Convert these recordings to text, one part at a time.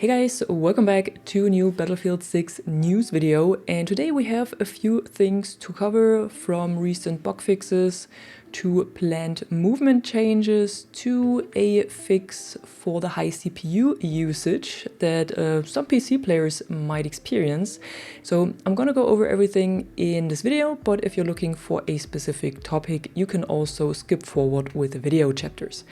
Hey guys, welcome back to a new Battlefield 6 news video, and today we have a few things to cover, from recent bug fixes to planned movement changes to a fix for the high CPU usage that some PC players might experience. So I'm gonna go over everything in this video, but if you're looking for a specific topic, you can also skip forward with the video chapters.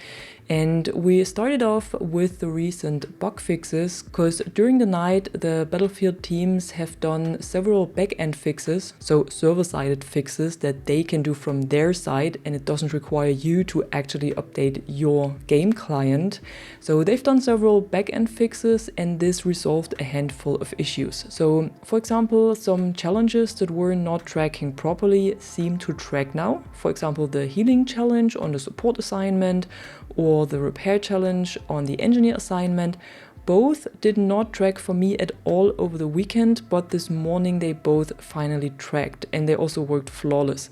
And we started off with the recent bug fixes, because during the night the Battlefield teams have done several back-end fixes, so server-sided fixes that they can do from their side, and it doesn't require you to actually update your game client. So they've done several back-end fixes, and this resolved a handful of issues. So for example, some challenges that were not tracking properly seem to track now. For example, the healing challenge on the support assignment or the repair challenge on the engineer assignment. Both did not track for me at all over the weekend, but this morning they both finally tracked, and they also worked flawless.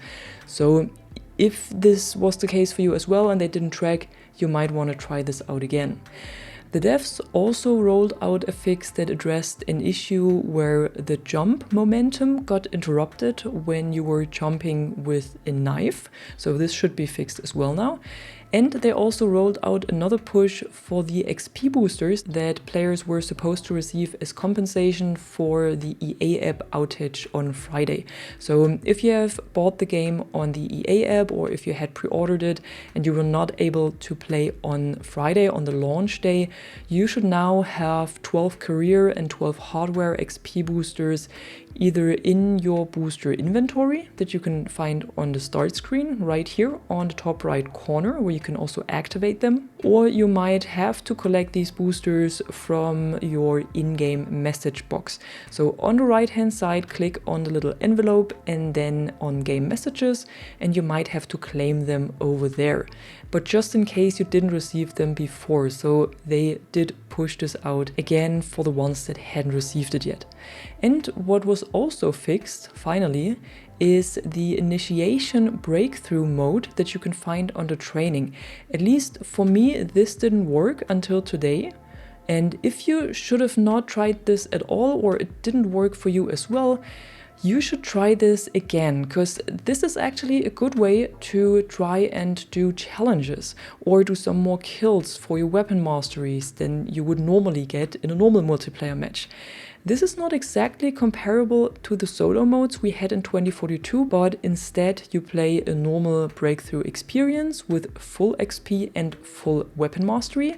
So if this was the case for you as well and they didn't track, you might want to try this out again. The devs also rolled out a fix that addressed an issue where the jump momentum got interrupted when you were jumping with a knife. So this should be fixed as well now. And they also rolled out another push for the XP boosters that players were supposed to receive as compensation for the EA app outage on Friday. So if you have bought the game on the EA app, or if you had pre-ordered it and you were not able to play on Friday on the launch day, you should now have 12 career and 12 hardware XP boosters either in your booster inventory that you can find on the start screen right here on the top right corner, where you can also activate them, or you might have to collect these boosters from your in-game message box. So on the right hand side, click on the little envelope and then on game messages, and you might have to claim them over there. But just in case you didn't receive them before, so they did push this out again for the ones that hadn't received it yet. And what was also fixed, finally, is the initiation breakthrough mode that you can find under training. At least for me, this didn't work until today. And if you should have not tried this at all, or it didn't work for you as well, you should try this again, because this is actually a good way to try and do challenges or do some more kills for your weapon masteries than you would normally get in a normal multiplayer match. This is not exactly comparable to the solo modes we had in 2042, but instead you play a normal breakthrough experience with full XP and full weapon mastery.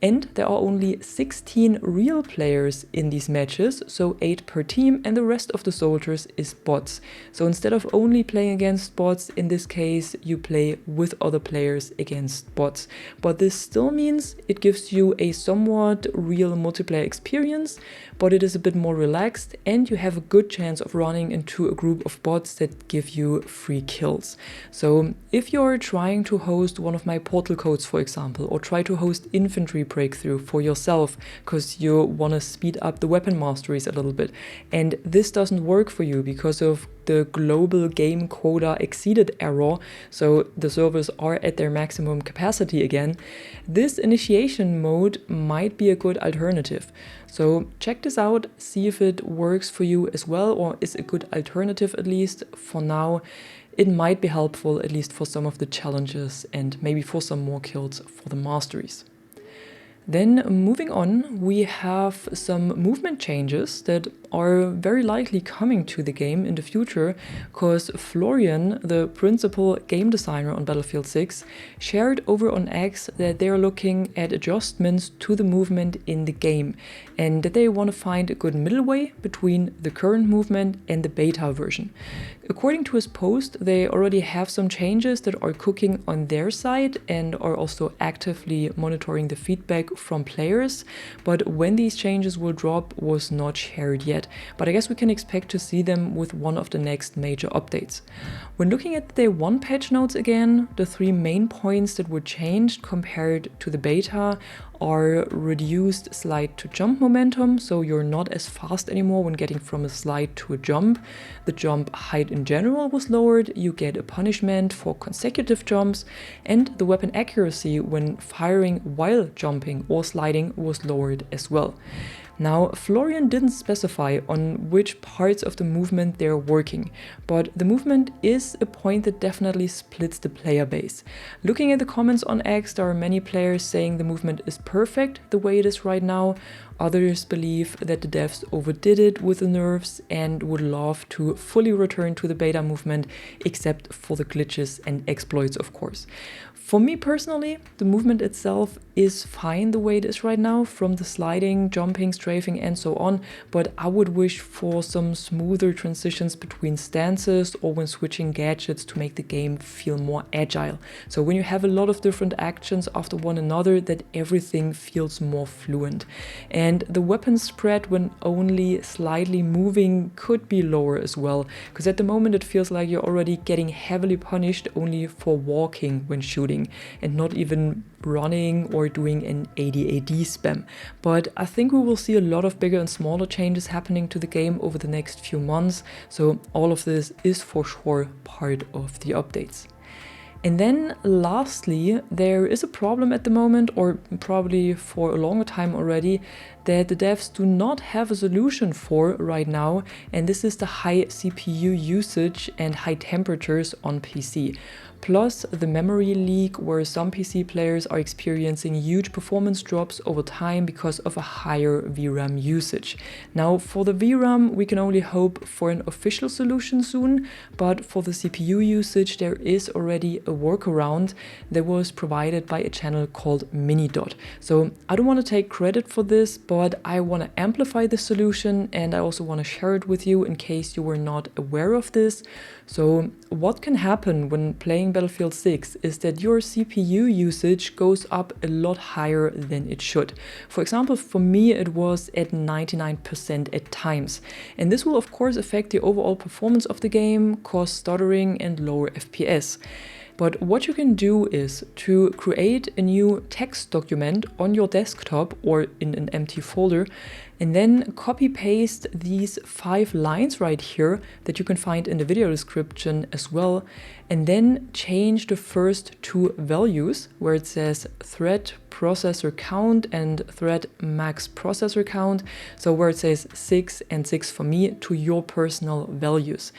And there are only 16 real players in these matches, so 8 per team, and the rest of the soldiers is bots. So instead of only playing against bots, in this case you play with other players against bots. But this still means it gives you a somewhat real multiplayer experience, but it is a bit more relaxed, and you have a good chance of running into a group of bots that give you free kills. So if you're trying to host one of my portal codes, for example, or try to host infantry breakthrough for yourself because you want to speed up the weapon masteries a little bit, and this doesn't work for you because of the global game quota exceeded error, so the servers are at their maximum capacity again, this initiation mode might be a good alternative. So check this out, see if it works for you as well, or is a good alternative at least. For now, it might be helpful, at least for some of the challenges and maybe for some more kills for the masteries. Then moving on, we have some movement changes that are very likely coming to the game in the future, because Florian, the principal game designer on Battlefield 6, shared over on X that they are looking at adjustments to the movement in the game, and that they want to find a good middle way between the current movement and the beta version. According to his post, they already have some changes that are cooking on their side and are also actively monitoring the feedback from players, but when these changes will drop was not shared yet. yet, but I guess we can expect to see them with one of the next major updates. When looking at the day 1 patch notes again, the 3 main points that were changed compared to the beta are reduced slide to jump momentum, so you're not as fast anymore when getting from a slide to a jump. The jump height in general was lowered, you get a punishment for consecutive jumps, and the weapon accuracy when firing while jumping or sliding was lowered as well. Now, Florian didn't specify on which parts of the movement they're working, but the movement is a point that definitely splits the player base. Looking at the comments on X, there are many players saying the movement is perfect the way it is right now. Others believe that the devs overdid it with the nerfs and would love to fully return to the beta movement, except for the glitches and exploits, of course. For me personally, the movement itself is fine the way it is right now, from the sliding, jumping, strafing and so on, but I would wish for some smoother transitions between stances or when switching gadgets to make the game feel more agile. So when you have a lot of different actions after one another, that everything feels more fluent. And the weapon spread when only slightly moving could be lower as well, because at the moment it feels like you're already getting heavily punished only for walking when shooting and not even running or doing an AD spam. But I think we will see a lot of bigger and smaller changes happening to the game over the next few months, so all of this is for sure part of the updates. And then lastly, there is a problem at the moment, or probably for a longer time already, that the devs do not have a solution for right now, and this is the high CPU usage and high temperatures on PC. Plus the memory leak, where some PC players are experiencing huge performance drops over time because of a higher VRAM usage. Now for the VRAM we can only hope for an official solution soon, but for the CPU usage there is already a workaround that was provided by a channel called Minidot. So I don't want to take credit for this, but I want to amplify the solution and I also want to share it with you in case you were not aware of this. So what can happen when playing Battlefield 6 is that your CPU usage goes up a lot higher than it should. For example, for me it was at 99% at times. And this will of course affect the overall performance of the game, cause stuttering and lower FPS. But what you can do is to create a new text document on your desktop or in an empty folder, and then copy paste these 5 lines right here that you can find in the video description as well, and then change the first 2 values where it says Thread.ProcessorCount and Thread.MaxProcessorCount, so where it says 6 and 6 for me, to your personal values.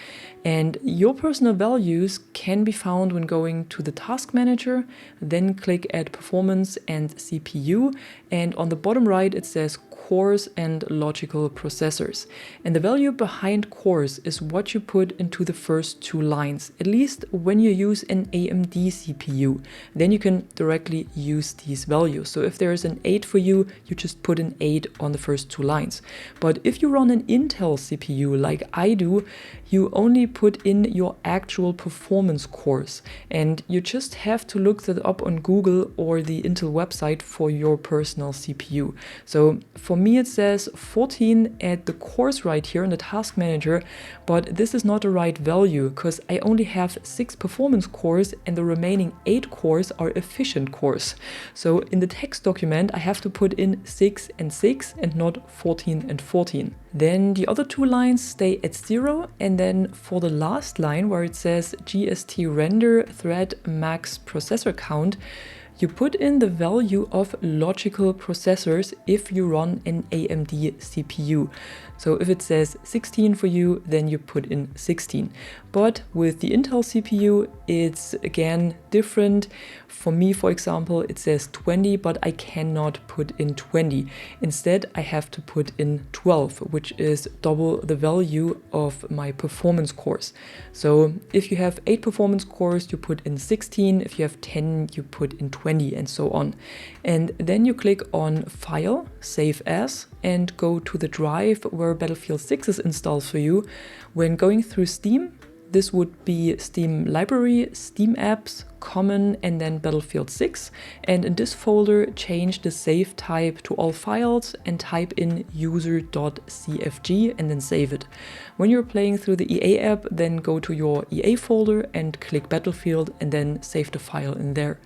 And your personal values can be found when going to the task manager, then click at performance and CPU, and on the bottom right it says cores and logical processors. And the value behind cores is what you put into the first 2 lines, at least when you use an AMD CPU. Then you can directly use these values. So if there is an 8 for you, you just put an 8 on the first 2 lines. But if you run an Intel CPU like I do, you only put in your actual performance cores, and you just have to look that up on Google or the Intel website for your personal CPU. So for me it says 14 at the cores right here in the task manager, but this is not the right value because I only have 6 performance cores and the remaining 8 cores are efficient cores. So in the text document I have to put in 6 and 6 and not 14 and 14. Then the other 2 lines stay at 0, and then for the last line where it says GstRender.Thread.MaxProcessorCount, you put in the value of logical processors if you run an AMD CPU. So if it says 16 for you, then you put in 16. But with the Intel CPU, it's again different. For me, for example, it says 20, but I cannot put in 20. Instead, I have to put in 12, which is double the value of my performance cores. So if you have 8 performance cores, you put in 16. If you have 10, you put in 20, and so on. And then you click on File, Save As, and go to the drive where Battlefield 6 is installed for you. When going through Steam, This would be Steam Library, Steam Apps, Common, and then Battlefield 6. And in this folder, change the save type to all files and type in user.cfg and then save it. When you're playing through the EA app, then go to your EA folder and click Battlefield and then save the file in there.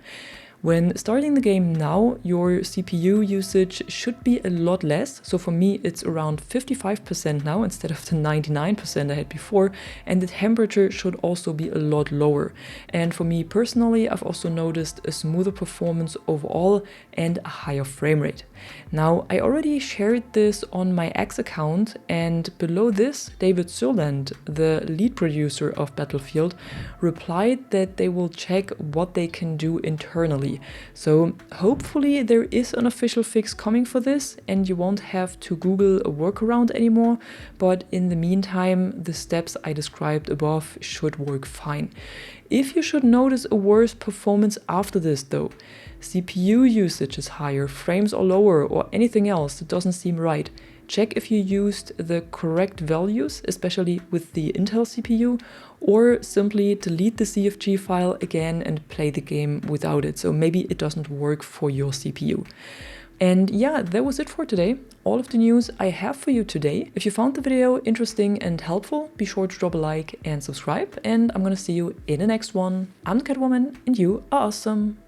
When starting the game now, your CPU usage should be a lot less. So for me, it's around 55% now instead of the 99% I had before. And the temperature should also be a lot lower. And for me personally, I've also noticed a smoother performance overall and a higher frame rate. Now, I already shared this on my X account, and below this, David Sirland, the lead producer of Battlefield, replied that they will check what they can do internally. So hopefully there is an official fix coming for this and you won't have to Google a workaround anymore, but in the meantime, the steps I described above should work fine. If you should notice a worse performance after this though, CPU usage is higher, frames are lower, or anything else that doesn't seem right, check if you used the correct values, especially with the Intel CPU, or simply delete the CFG file again and play the game without it. So maybe it doesn't work for your CPU. And yeah, that was it for today. All of the news I have for you today. If you found the video interesting and helpful, be sure to drop a like and subscribe. And I'm gonna see you in the next one. I'm Catwoman and you are awesome.